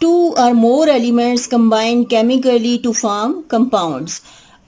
Two or more elements combine chemically to form compounds۔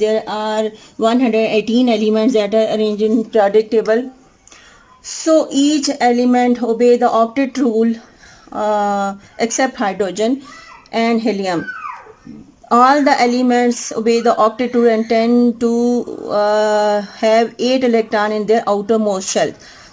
there are 118 elements that are arranged in periodic table. So each element obey the octet rule except hydrogen and helium. All the elements obey the octet rule and tend to have 8 electrons in their outermost shell.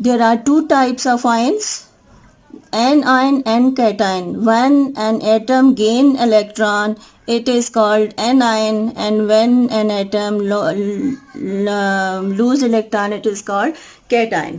There are two types of ions, anion and cation. When an atom gain electron, it is called anion, and when an atom lose electron, it is called cation.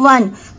1.